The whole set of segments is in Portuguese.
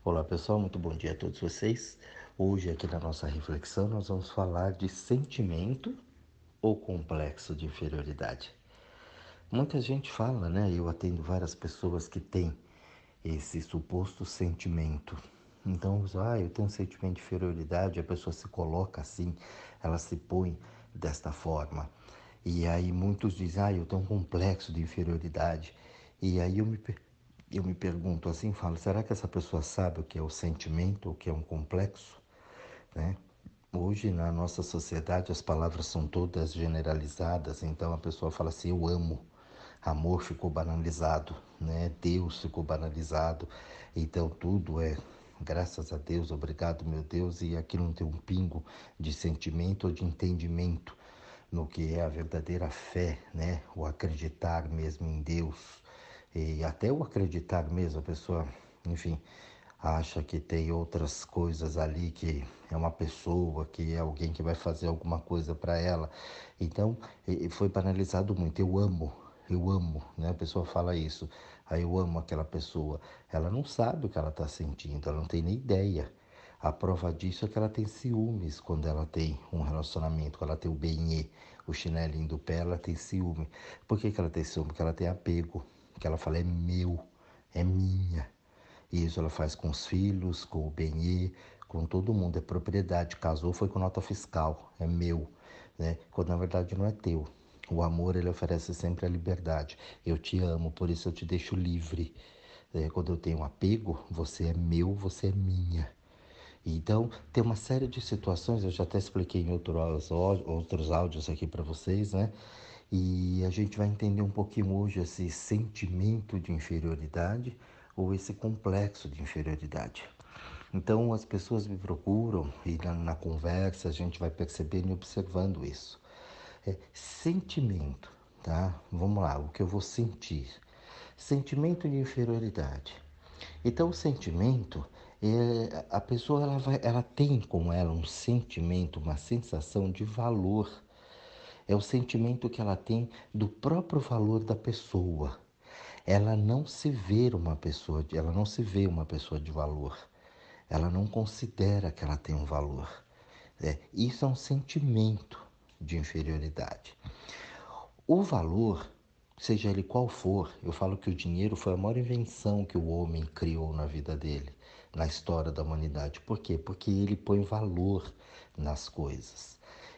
Olá pessoal, muito bom dia a todos vocês. Hoje aqui na nossa reflexão nós vamos falar de sentimento ou complexo de inferioridade. Muita gente fala, né? Eu atendo várias pessoas que têm esse suposto sentimento. Então, eu tenho um sentimento de inferioridade, a pessoa se coloca assim, ela se põe desta forma. E aí muitos dizem, eu tenho um complexo de inferioridade. E aí eu me pergunto assim, falo, será que essa pessoa sabe o que é o sentimento, o que é um complexo, né? Hoje na nossa sociedade as palavras são todas generalizadas, então a pessoa fala assim, eu amo. Amor ficou banalizado, né? Deus ficou banalizado. Então tudo é graças a Deus, obrigado meu Deus, e aqui não tem um pingo de sentimento ou de entendimento no que é a verdadeira fé, né? O acreditar mesmo em Deus. E até o acreditar mesmo, a pessoa, enfim, acha que tem outras coisas ali, que é uma pessoa, que é alguém que vai fazer alguma coisa para ela. Então, foi banalizado muito. Eu amo, né? A pessoa fala isso. Aí eu amo aquela pessoa. Ela não sabe o que ela está sentindo, ela não tem nem ideia. A prova disso é que ela tem ciúmes quando ela tem um relacionamento, quando ela tem o beignê, o chinelinho do pé, ela tem ciúme. Por que ela tem ciúme? Porque ela tem apego. Porque ela fala, é meu, é minha. E isso ela faz com os filhos, com o beignê, com todo mundo. É propriedade. Casou, foi com nota fiscal. É meu, né? Quando na verdade não é teu. O amor, ele oferece sempre a liberdade. Eu te amo, por isso eu te deixo livre. Quando eu tenho apego, você é meu, você é minha. Então, tem uma série de situações, eu já até expliquei em outros áudios aqui para vocês, né? E a gente vai entender um pouquinho hoje esse sentimento de inferioridade ou esse complexo de inferioridade. Então, as pessoas me procuram e na conversa a gente vai percebendo e observando isso. Sentimento, tá? Vamos lá, o que eu vou sentir? Sentimento de inferioridade. Então, o sentimento, a pessoa ela tem com ela um sentimento, uma sensação de valor. É o sentimento que ela tem do próprio valor da pessoa. Ela não se vê uma pessoa, ela não se vê uma pessoa de valor. Ela não considera que ela tem um valor. Isso é um sentimento de inferioridade. O valor, seja ele qual for, eu falo que o dinheiro foi a maior invenção que o homem criou na vida dele, na história da humanidade. Por quê? Porque ele põe valor nas coisas.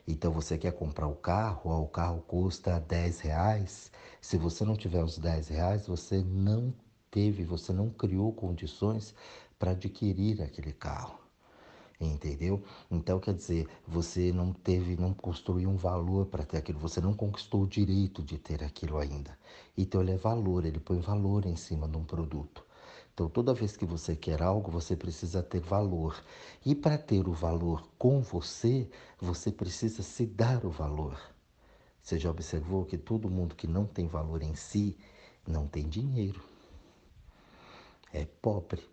Então você quer comprar o carro custa R$ 10. Se você não tiver os R$ 10, você não criou condições para adquirir aquele carro. Entendeu? Então, quer dizer, você não construiu um valor para ter aquilo, você não conquistou o direito de ter aquilo ainda. Então, ele é valor, ele põe valor em cima de um produto. Então, toda vez que você quer algo, você precisa ter valor. E para ter o valor com você, você precisa se dar o valor. Você já observou que todo mundo que não tem valor em si não tem dinheiro, é pobre.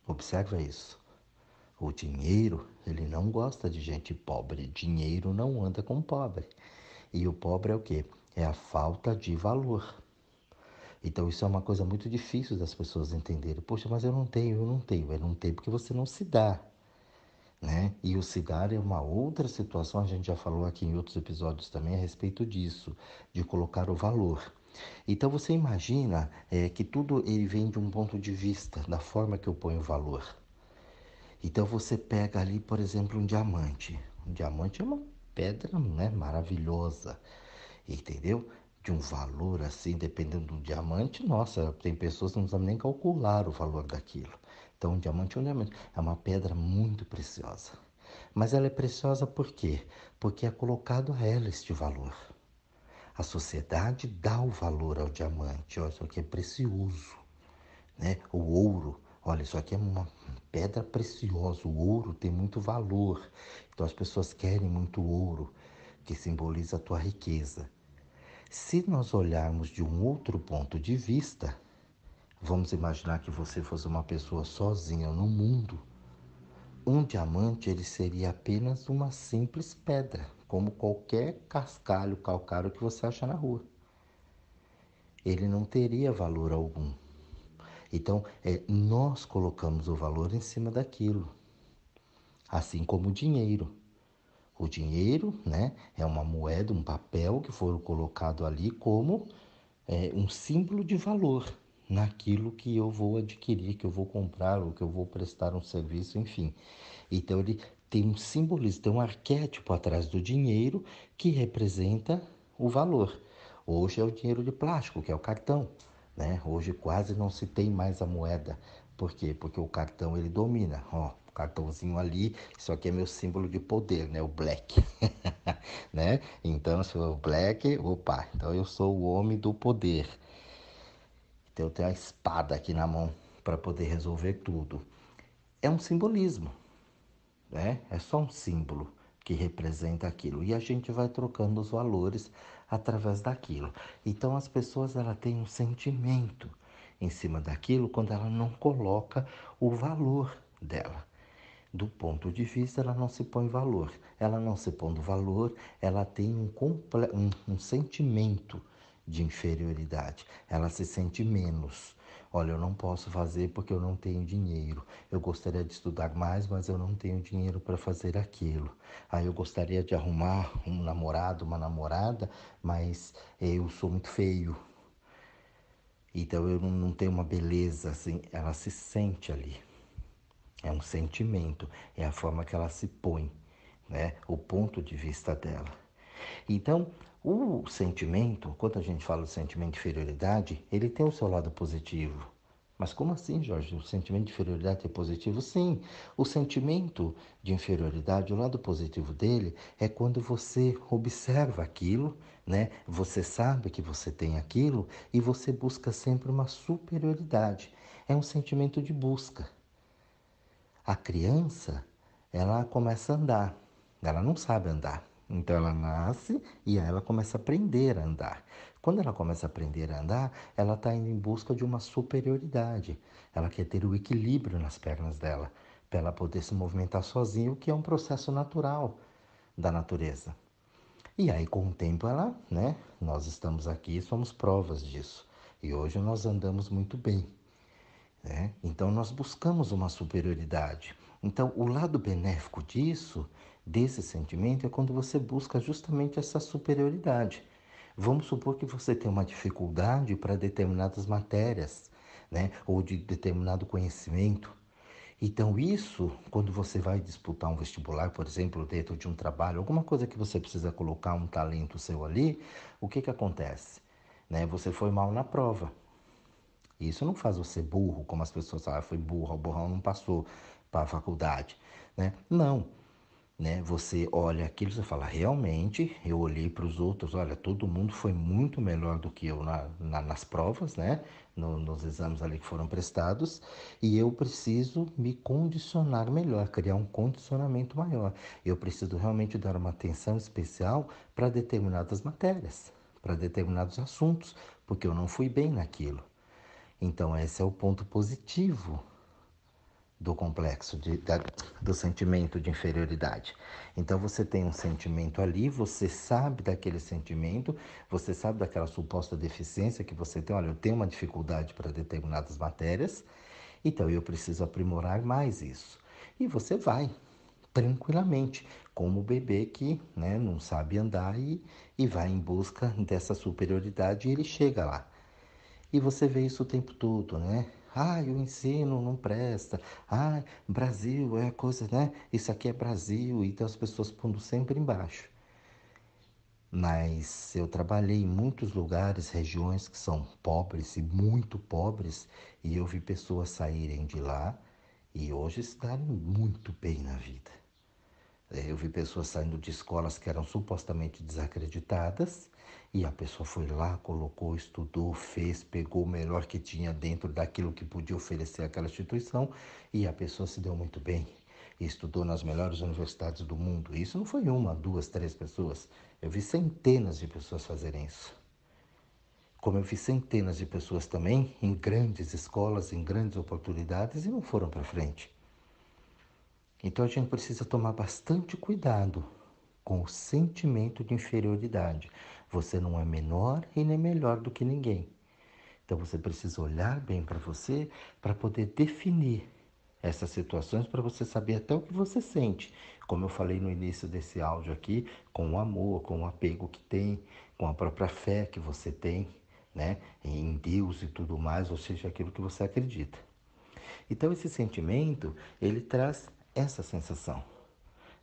Observa isso. O dinheiro, ele não gosta de gente pobre. Dinheiro não anda com pobre. E o pobre é o quê? É a falta de valor. Então isso é uma coisa muito difícil das pessoas entenderem. Poxa, mas eu não tenho, eu não tenho. Eu não tenho porque você não se dá, né? E o se dar é uma outra situação, a gente já falou aqui em outros episódios também a respeito disso, de colocar o valor. Então você imagina que tudo ele vem de um ponto de vista, da forma que eu ponho o valor. Então você pega ali, por exemplo, um diamante. Um diamante é uma pedra, né, maravilhosa, entendeu? De um valor assim, dependendo do diamante, nossa, tem pessoas que não sabem nem calcular o valor daquilo. Então, um diamante é um diamante, é uma pedra muito preciosa. Mas ela é preciosa por quê? Porque é colocado a ela este valor. A sociedade dá o valor ao diamante, olha, isso aqui é precioso, né? O ouro, olha, isso aqui é uma pedra preciosa, o ouro tem muito valor. Então as pessoas querem muito ouro, que simboliza a tua riqueza. Se nós olharmos de um outro ponto de vista, vamos imaginar que você fosse uma pessoa sozinha no mundo. Um diamante ele seria apenas uma simples pedra, como qualquer cascalho calcário que você acha na rua. Ele não teria valor algum. Então, nós colocamos o valor em cima daquilo, assim como o dinheiro. O dinheiro, né, é uma moeda, um papel que foi colocado ali como um símbolo de valor naquilo que eu vou adquirir, que eu vou comprar ou que eu vou prestar um serviço, enfim. Então ele tem um simbolismo, tem um arquétipo atrás do dinheiro que representa o valor. Hoje é o dinheiro de plástico, que é o cartão, né? Hoje quase não se tem mais a moeda. Por quê? Porque o cartão ele domina. Ó, o cartãozinho ali, isso aqui é meu símbolo de poder, né? O black, né? Então, se eu black, opa, então eu sou o homem do poder. Então eu tenho a espada aqui na mão para poder resolver tudo. É um simbolismo, né? É só um símbolo que representa aquilo. E a gente vai trocando os valores através daquilo. Então as pessoas ela têm um sentimento em cima daquilo quando ela não coloca o valor dela. Do ponto de vista, ela não se põe valor. Ela não se pondo valor, ela tem um sentimento de inferioridade. Ela se sente menos. Olha, eu não posso fazer porque eu não tenho dinheiro. Eu gostaria de estudar mais, mas eu não tenho dinheiro para fazer aquilo. Aí eu gostaria de arrumar um namorado, uma namorada, mas eu sou muito feio. Então eu não tenho uma beleza assim. Ela se sente ali. É um sentimento, é a forma que ela se põe, né? O ponto de vista dela. Então, o sentimento, quando a gente fala do sentimento de inferioridade, ele tem o seu lado positivo. Mas como assim, Jorge? O sentimento de inferioridade é positivo? Sim, o sentimento de inferioridade, o lado positivo dele é quando você observa aquilo, né? Você sabe que você tem aquilo e você busca sempre uma superioridade. É um sentimento de busca. A criança, ela começa a andar, ela não sabe andar. Então ela nasce e aí ela começa a aprender a andar. Quando ela começa a aprender a andar, ela está indo em busca de uma superioridade. Ela quer ter o equilíbrio nas pernas dela, para ela poder se movimentar sozinha, o que é um processo natural da natureza. E aí, com o tempo, ela, né? Nós estamos aqui e somos provas disso. E hoje nós andamos muito bem, né? Então nós buscamos uma superioridade. Então o lado benéfico disso, desse sentimento, é quando você busca justamente essa superioridade. Vamos supor que você tem uma dificuldade para determinadas matérias, né? Ou de determinado conhecimento. Então isso, quando você vai disputar um vestibular, por exemplo, dentro de um trabalho, alguma coisa que você precisa colocar um talento seu ali, o que que acontece? Né? Você foi mal na prova. Isso não faz você burro, como as pessoas falam, foi burro, o burrão não passou para a faculdade, né? Não, né? Você olha aquilo e você fala, realmente, eu olhei para os outros, olha, todo mundo foi muito melhor do que eu nas provas, né? Nos exames ali que foram prestados, e eu preciso me condicionar melhor, criar um condicionamento maior. Eu preciso realmente dar uma atenção especial para determinadas matérias, para determinados assuntos, porque eu não fui bem naquilo. Então, esse é o ponto positivo do complexo, do sentimento de inferioridade. Então, você tem um sentimento ali, você sabe daquele sentimento, você sabe daquela suposta deficiência que você tem. Olha, eu tenho uma dificuldade para determinadas matérias, então eu preciso aprimorar mais isso. E você vai tranquilamente, como o bebê que, né, não sabe andar e vai em busca dessa superioridade e ele chega lá. E você vê isso o tempo todo, né? Ah, o ensino não presta. Ah, Brasil é coisa, né? Isso aqui é Brasil. Então as pessoas pondo sempre embaixo. Mas eu trabalhei em muitos lugares, regiões que são pobres e muito pobres, e eu vi pessoas saírem de lá e hoje estarem muito bem na vida. Eu vi pessoas saindo de escolas que eram supostamente desacreditadas e a pessoa foi lá, colocou, estudou, fez, pegou o melhor que tinha dentro daquilo que podia oferecer aquela instituição e a pessoa se deu muito bem. E estudou nas melhores universidades do mundo. Isso não foi uma, duas, três pessoas. Eu vi centenas de pessoas fazerem isso. Como eu vi centenas de pessoas também em grandes escolas, em grandes oportunidades e não foram para frente. Então a gente precisa tomar bastante cuidado com o sentimento de inferioridade. Você não é menor e nem melhor do que ninguém. Então você precisa olhar bem para você para poder definir essas situações, para você saber até o que você sente. Como eu falei no início desse áudio aqui, com o amor, com o apego que tem, com a própria fé que você tem, né, em Deus e tudo mais, ou seja, aquilo que você acredita. Então esse sentimento, ele traz essa sensação.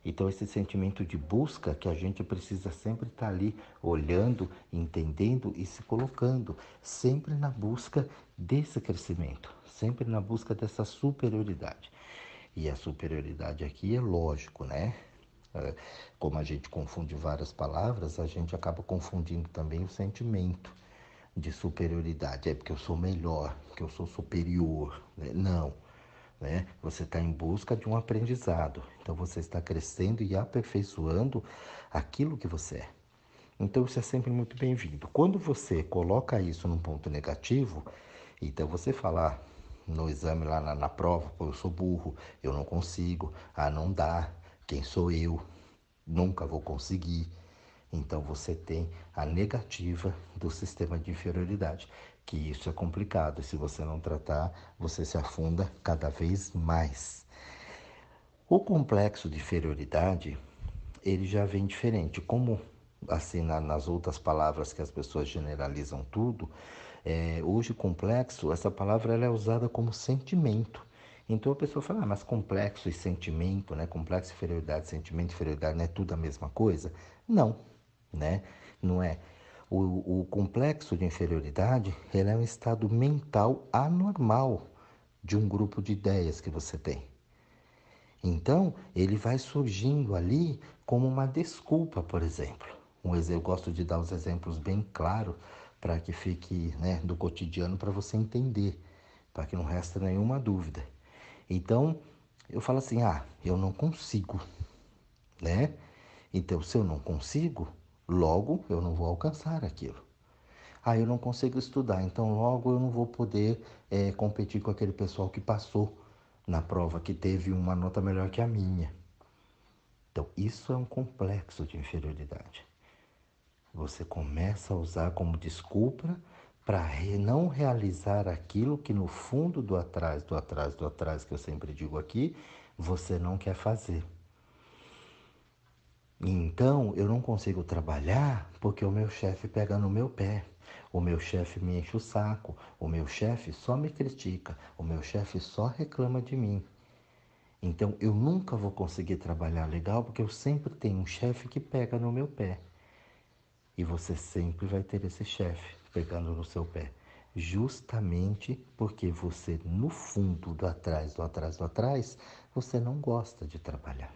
Então esse sentimento de busca que a gente precisa sempre estar ali olhando, entendendo e se colocando, sempre na busca desse crescimento, sempre na busca dessa superioridade. E a superioridade aqui é lógico, né? Como a gente confunde várias palavras, a gente acaba confundindo também o sentimento de superioridade. É porque eu sou melhor, que eu sou superior, né? Não. Né? Você está em busca de um aprendizado. Então você está crescendo e aperfeiçoando aquilo que você é. Então isso é sempre muito bem-vindo. Quando você coloca isso num ponto negativo, então você fala no exame lá na prova, pô, eu sou burro, eu não consigo, não dá, quem sou eu? Nunca vou conseguir. Então você tem a negativa do sistema de inferioridade, que isso é complicado. Se você não tratar, você se afunda cada vez mais. O complexo de inferioridade, ele já vem diferente. Como assim nas outras palavras que as pessoas generalizam tudo, hoje complexo, essa palavra ela é usada como sentimento. Então a pessoa fala, mas complexo e sentimento, né? Complexo, inferioridade, sentimento, inferioridade, não é tudo a mesma coisa? Não, né? Não é. O complexo de inferioridade, ele é um estado mental anormal de um grupo de ideias que você tem. Então, ele vai surgindo ali como uma desculpa, por exemplo. Eu gosto de dar os exemplos bem claros para que fique, né, do cotidiano para você entender, para que não resta nenhuma dúvida. Então, eu falo assim, eu não consigo, né? Então, se eu não consigo, logo eu não vou alcançar aquilo. Eu não consigo estudar, então logo eu não vou poder competir com aquele pessoal que passou na prova, que teve uma nota melhor que a minha. Então, isso é um complexo de inferioridade. Você começa a usar como desculpa para não realizar aquilo que no fundo do atrás, do atrás, do atrás, que eu sempre digo aqui, você não quer fazer. Então, eu não consigo trabalhar porque o meu chefe pega no meu pé. O meu chefe me enche o saco. O meu chefe só me critica. O meu chefe só reclama de mim. Então, eu nunca vou conseguir trabalhar legal porque eu sempre tenho um chefe que pega no meu pé. E você sempre vai ter esse chefe pegando no seu pé. Justamente porque você, no fundo, do atrás, do atrás, do atrás, você não gosta de trabalhar.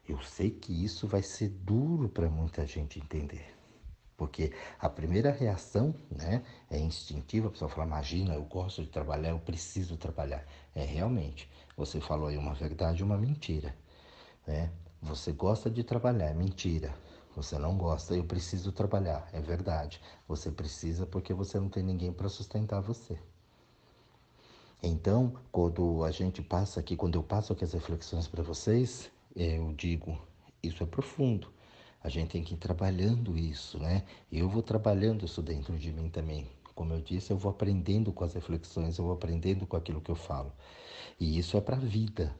Eu sei que isso vai ser duro para muita gente entender. Porque a primeira reação, né, é instintiva, a pessoa fala, imagina, eu gosto de trabalhar, eu preciso trabalhar. Realmente, você falou aí uma verdade e uma mentira. Né? Você gosta de trabalhar, é mentira. Você não gosta, eu preciso trabalhar, é verdade. Você precisa porque você não tem ninguém para sustentar você. Então, quando a gente passa aqui, quando eu passo aqui as reflexões para vocês, eu digo, isso é profundo. A gente tem que ir trabalhando isso, né? Eu vou trabalhando isso dentro de mim também. Como eu disse, eu vou aprendendo com as reflexões, eu vou aprendendo com aquilo que eu falo. E isso é para a vida.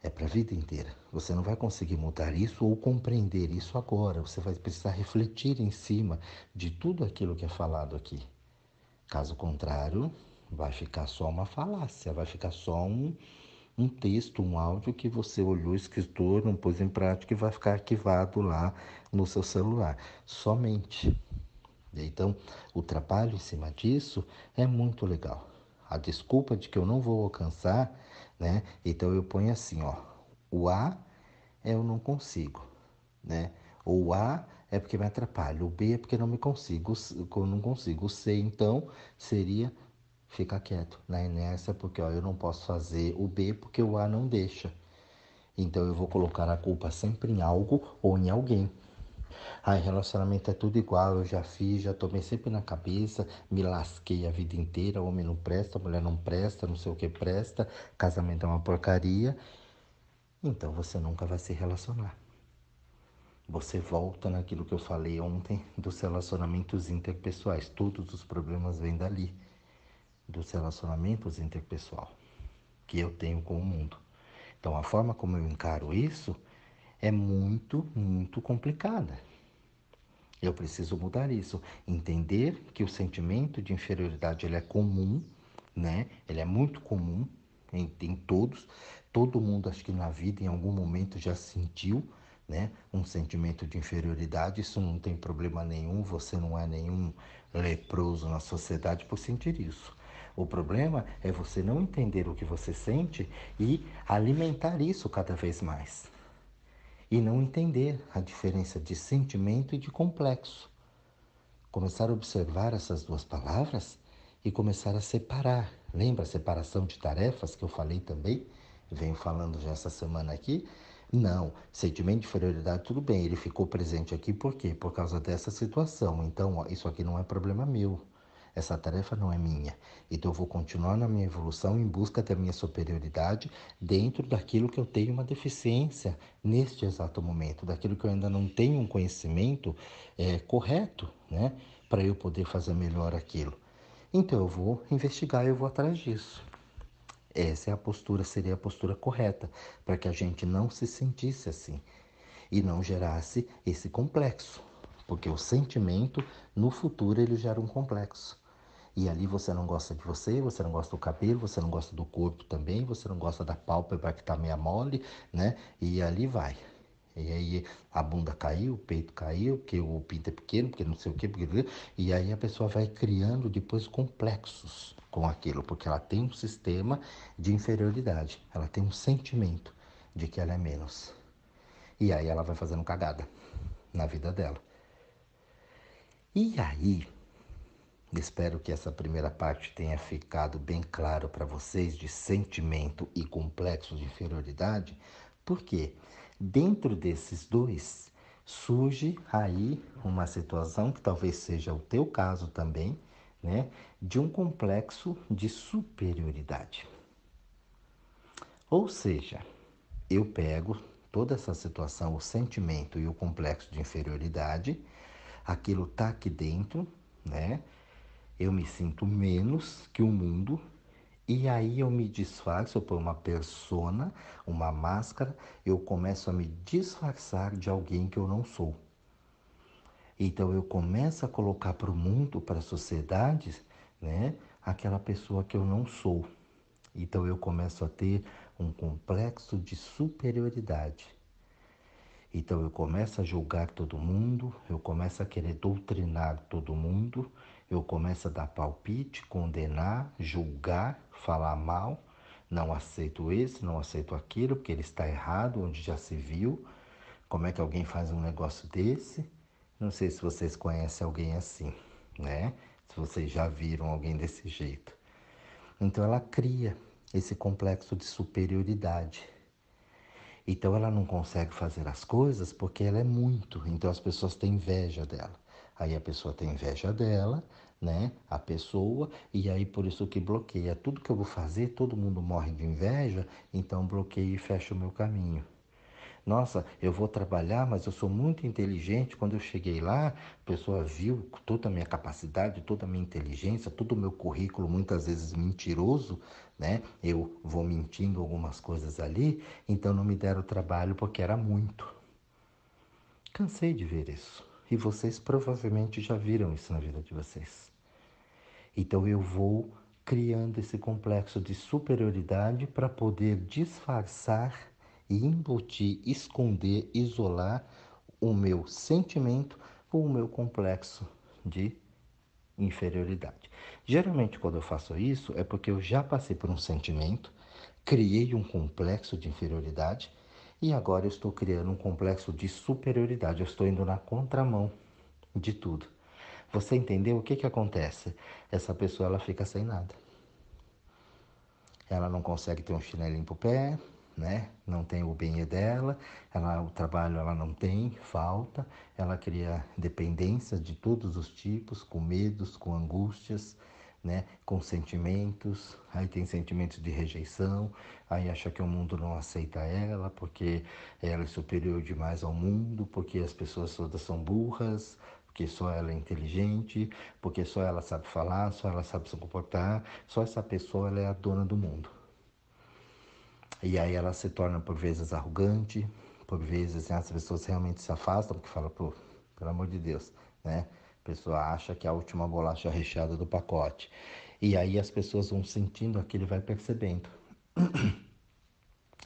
É para a vida inteira. Você não vai conseguir mudar isso ou compreender isso agora. Você vai precisar refletir em cima de tudo aquilo que é falado aqui. Caso contrário, vai ficar só uma falácia, vai ficar só um texto, um áudio que você olhou, escritor, não pôs em prática e vai ficar arquivado lá no seu celular. Somente. Então, o trabalho em cima disso é muito legal. A desculpa de que eu não vou alcançar, né? Então eu ponho assim, ó. O A é eu não consigo, né? O A é porque me atrapalha. O B é porque não me consigo, eu não consigo. O C, então, seria ficar quieto na inércia, porque ó, eu não posso fazer o B porque o A não deixa. Então eu vou colocar a culpa sempre em algo ou em alguém. Relacionamento é tudo igual, eu já fiz, já tomei sempre na cabeça, me lasquei a vida inteira, homem não presta, mulher não presta, não sei o que presta, casamento é uma porcaria. Então você nunca vai se relacionar. Você volta naquilo que eu falei ontem dos relacionamentos interpessoais. Todos os problemas vêm dali, dos relacionamentos interpessoal que eu tenho com o mundo. Então, a forma como eu encaro isso é muito, muito complicada. Eu preciso mudar isso, entender que o sentimento de inferioridade ele é comum, né? Ele é muito comum em todos. Todo mundo, acho que na vida, em algum momento já sentiu, né? Um sentimento de inferioridade. Isso não tem problema nenhum. Você não é nenhum leproso na sociedade por sentir isso. O problema é você não entender o que você sente e alimentar isso cada vez mais e não entender a diferença de sentimento e de complexo. Começar a observar essas duas palavras e começar a separar. Lembra a separação de tarefas que eu falei também? Venho falando já essa semana aqui. Não, sentimento de inferioridade, tudo bem, ele ficou presente aqui por quê? Por causa dessa situação. Então, ó, isso aqui não é problema meu. Essa tarefa não é minha. Então, eu vou continuar na minha evolução em busca da minha superioridade dentro daquilo que eu tenho uma deficiência neste exato momento, daquilo que eu ainda não tenho um conhecimento correto, né? Para eu poder fazer melhor aquilo. Então, eu vou investigar, eu vou atrás disso. Essa é a postura, seria a postura correta, para que a gente não se sentisse assim e não gerasse esse complexo, porque o sentimento no futuro ele gera um complexo. E ali você não gosta de você, você não gosta do cabelo, você não gosta do corpo também, você não gosta da pálpebra que tá meia mole, né? E ali vai. E aí a bunda caiu, o peito caiu, porque o pinto é pequeno, porque não sei o quê, porque... e aí a pessoa vai criando depois complexos com aquilo, porque ela tem um sistema de inferioridade, ela tem um sentimento de que ela é menos. E aí ela vai fazendo cagada na vida dela. E aí, espero que essa primeira parte tenha ficado bem claro para vocês de sentimento e complexo de inferioridade, porque dentro desses dois surge aí uma situação que talvez seja o teu caso também, né, de um complexo de superioridade. Ou seja, eu pego toda essa situação, o sentimento e o complexo de inferioridade, aquilo tá aqui dentro, né? Eu me sinto menos que o mundo e aí eu me disfarço por uma persona, uma máscara, eu começo a me disfarçar de alguém que eu não sou. Então eu começo a colocar para o mundo, para a sociedade, né, aquela pessoa que eu não sou. Então eu começo a ter um complexo de superioridade. Então eu começo a julgar todo mundo, eu começo a querer doutrinar todo mundo, eu começo a dar palpite, condenar, julgar, falar mal, não aceito esse, não aceito aquilo, porque ele está errado, onde já se viu. Como é que alguém faz um negócio desse? Não sei se vocês conhecem alguém assim, né? Se vocês já viram alguém desse jeito. Então ela cria esse complexo de superioridade. Então ela não consegue fazer as coisas porque ela é muito. Então as pessoas têm inveja dela. Aí a pessoa tem inveja dela, né? A pessoa, e aí por isso que bloqueia. Tudo que eu vou fazer, todo mundo morre de inveja, então bloqueia e fecha o meu caminho. Nossa, eu vou trabalhar, mas eu sou muito inteligente. Quando eu cheguei lá, a pessoa viu toda a minha capacidade, toda a minha inteligência, todo o meu currículo, muitas vezes mentiroso, né? Eu vou mentindo algumas coisas ali, então não me deram trabalho porque era muito. Cansei de ver isso. E vocês provavelmente já viram isso na vida de vocês. Então eu vou criando esse complexo de superioridade para poder disfarçar e embutir, esconder, isolar o meu sentimento ou o meu complexo de inferioridade. Geralmente, quando eu faço isso, é porque eu já passei por um sentimento, criei um complexo de inferioridade e agora eu estou criando um complexo de superioridade. Eu estou indo na contramão de tudo. Você entendeu o que que acontece? Essa pessoa ela fica sem nada. Ela não consegue ter um chinelinho pro pé, né? Não tem o bem dela, o trabalho ela não tem, falta, ela cria dependência de todos os tipos, com medos, com angústias, né? Com sentimentos, aí tem sentimentos de rejeição, aí acha que o mundo não aceita ela, porque ela é superior demais ao mundo, porque as pessoas todas são burras, porque só ela é inteligente, porque só ela sabe falar, só ela sabe se comportar, só essa pessoa ela é a dona do mundo. E aí ela se torna por vezes arrogante, por vezes, né, as pessoas realmente se afastam, porque falam, pô, pelo amor de Deus, né? A pessoa acha que é a última bolacha recheada do pacote. E aí as pessoas vão sentindo aquilo e vai percebendo.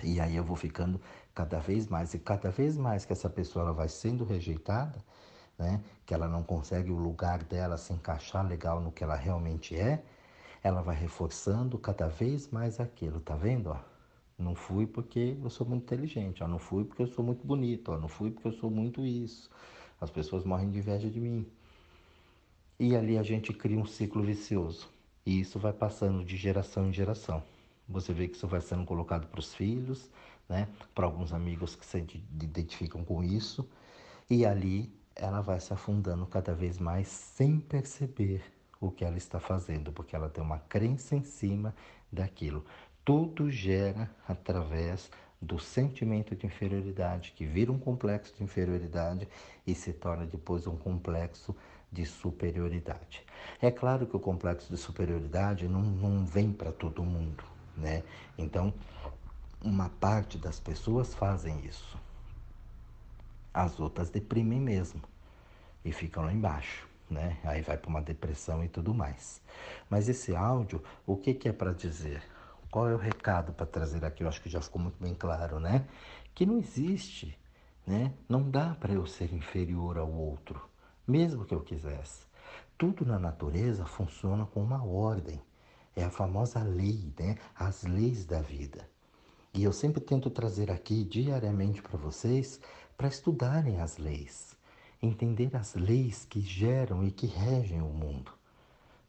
E aí eu vou ficando cada vez mais, e cada vez mais que essa pessoa ela vai sendo rejeitada, né? Que ela não consegue o lugar dela se encaixar legal no que ela realmente é, ela vai reforçando cada vez mais aquilo, tá vendo? Ó? Não fui porque eu sou muito inteligente, ó. Não fui porque eu sou muito bonito, ó. Não fui porque eu sou muito isso. As pessoas morrem de inveja de mim. E ali a gente cria um ciclo vicioso. E isso vai passando de geração em geração. Você vê que isso vai sendo colocado para os filhos, né? Para alguns amigos que se identificam com isso. E ali ela vai se afundando cada vez mais sem perceber o que ela está fazendo, porque ela tem uma crença em cima daquilo. Tudo gera através do sentimento de inferioridade, que vira um complexo de inferioridade e se torna depois um complexo de superioridade. É claro que o complexo de superioridade não vem para todo mundo, né? Então, uma parte das pessoas fazem isso. As outras deprimem mesmo e ficam lá embaixo, né? Aí vai para uma depressão e tudo mais. Mas esse áudio, o que que é para dizer? Qual é o recado para trazer aqui? Eu acho que já ficou muito bem claro, né? Que não existe, né? Não dá para eu ser inferior ao outro, mesmo que eu quisesse. Tudo na natureza funciona com uma ordem. É a famosa lei, né? As leis da vida. E eu sempre tento trazer aqui diariamente para vocês para estudarem as leis, entender as leis que geram e que regem o mundo,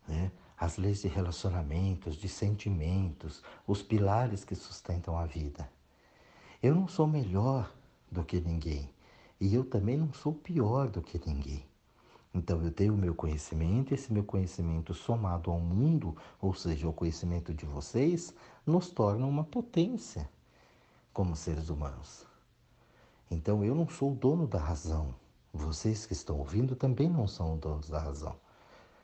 né? As leis de relacionamentos, de sentimentos, os pilares que sustentam a vida. Eu não sou melhor do que ninguém e eu também não sou pior do que ninguém. Então eu tenho o meu conhecimento, esse meu conhecimento somado ao mundo, ou seja, o conhecimento de vocês, nos torna uma potência como seres humanos. Então eu não sou o dono da razão. Vocês que estão ouvindo também não são donos da razão.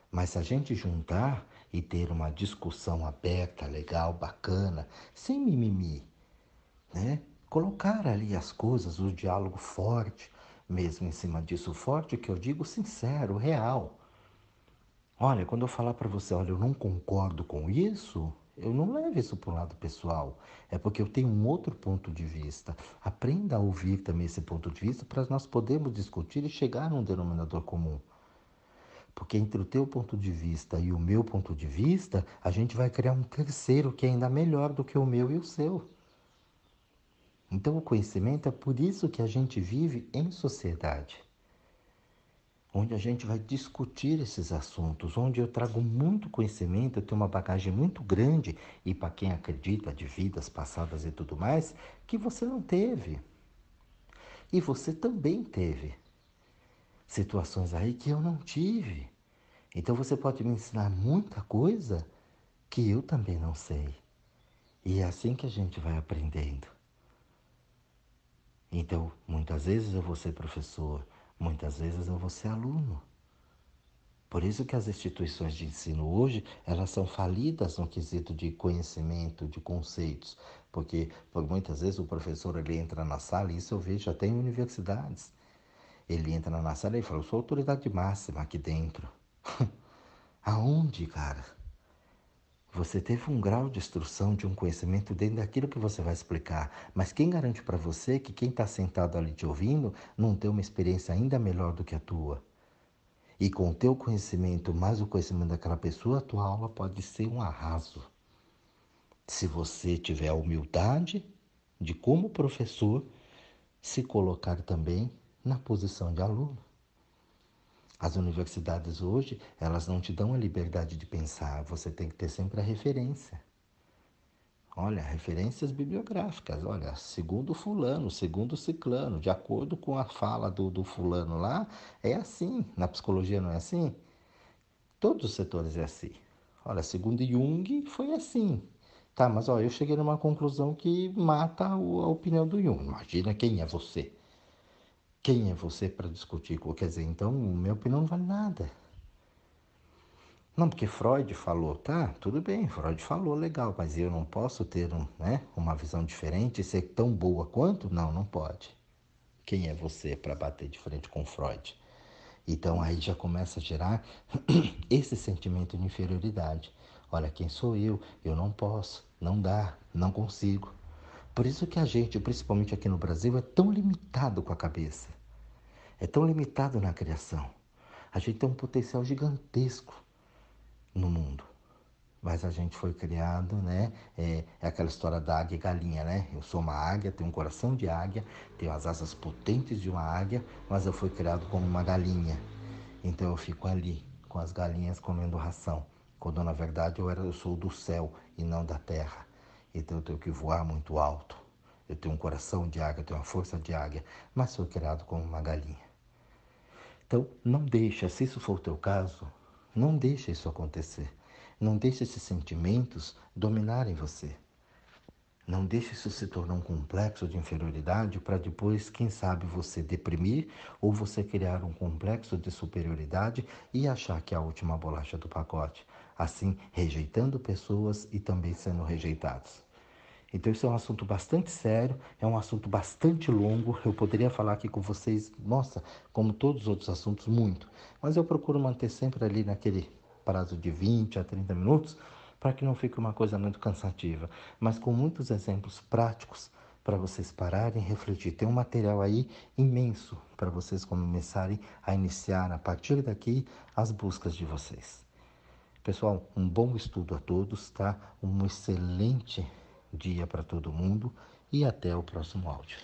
Mas se a gente juntar e ter uma discussão aberta, legal, bacana, sem mimimi, né? Colocar ali as coisas, o diálogo forte, mesmo em cima disso, forte que eu digo sincero, real. Olha, quando eu falar para você, olha, eu não concordo com isso, eu não levo isso para o lado pessoal. É porque eu tenho um outro ponto de vista. Aprenda a ouvir também esse ponto de vista para nós podermos discutir e chegar num denominador comum. Porque entre o teu ponto de vista e o meu ponto de vista, a gente vai criar um terceiro que é ainda melhor do que o meu e o seu. Então o conhecimento é por isso que a gente vive em sociedade, onde a gente vai discutir esses assuntos, onde eu trago muito conhecimento, eu tenho uma bagagem muito grande, e para quem acredita de vidas passadas e tudo mais, que você não teve. E você também teve situações aí que eu não tive. Então você pode me ensinar muita coisa que eu também não sei. E é assim que a gente vai aprendendo. Então, muitas vezes eu vou ser professor, muitas vezes eu vou ser aluno. Por isso que as instituições de ensino hoje, elas são falidas no quesito de conhecimento, de conceitos, porque por muitas vezes o professor ele entra na sala, e isso eu vejo até em universidades. Ele entra na sala e fala, eu sou autoridade máxima aqui dentro. Aonde, cara? Você teve um grau de instrução, de um conhecimento dentro daquilo que você vai explicar, mas quem garante para você que quem está sentado ali te ouvindo não tem uma experiência ainda melhor do que a tua? E com o teu conhecimento, mais o conhecimento daquela pessoa, a tua aula pode ser um arraso. Se você tiver a humildade de, como professor, se colocar também na posição de aluno. As universidades hoje, elas não te dão a liberdade de pensar, você tem que ter sempre a referência. Olha, referências bibliográficas, olha, segundo fulano, segundo ciclano, de acordo com a fala do fulano lá, é assim. Na psicologia não é assim? Todos os setores é assim. Olha, segundo Jung, foi assim. Tá, mas ó, eu cheguei numa conclusão que mata a opinião do Jung. Imagina quem é você. Quem é você para discutir? Quer dizer, então, minha opinião não vale nada. Não, porque Freud falou, tá, tudo bem, Freud falou, legal, mas eu não posso ter uma visão diferente e ser tão boa quanto? Não, não pode. Quem é você para bater de frente com Freud? Então aí já começa a gerar esse sentimento de inferioridade. Olha, quem sou eu? Eu não posso, não dá, não consigo. Por isso que a gente, principalmente aqui no Brasil, é tão limitado com a cabeça. É tão limitado na criação. A gente tem um potencial gigantesco no mundo. Mas a gente foi criado, né? É aquela história da águia e galinha, né? Eu sou uma águia, tenho um coração de águia, tenho as asas potentes de uma águia, mas eu fui criado como uma galinha. Então eu fico ali, com as galinhas comendo ração. Quando na verdade eu sou do céu e não da terra. Então eu tenho que voar muito alto. Eu tenho um coração de águia, eu tenho uma força de águia, mas sou criado como uma galinha. Então, não deixa, se isso for o teu caso, não deixa isso acontecer. Não deixa esses sentimentos dominarem você. Não deixe isso se tornar um complexo de inferioridade para depois, quem sabe, você deprimir ou você criar um complexo de superioridade e achar que é a última bolacha do pacote. Assim, rejeitando pessoas e também sendo rejeitados. Então, isso é um assunto bastante sério, é um assunto bastante longo. Eu poderia falar aqui com vocês, nossa, como todos os outros assuntos, muito. Mas eu procuro manter sempre ali naquele prazo de 20 a 30 minutos, para que não fique uma coisa muito cansativa. Mas com muitos exemplos práticos para vocês pararem e refletir. Tem um material aí imenso para vocês começarem a iniciar, a partir daqui, as buscas de vocês. Pessoal, um bom estudo a todos, tá? Um excelente dia para todo mundo e até o próximo áudio.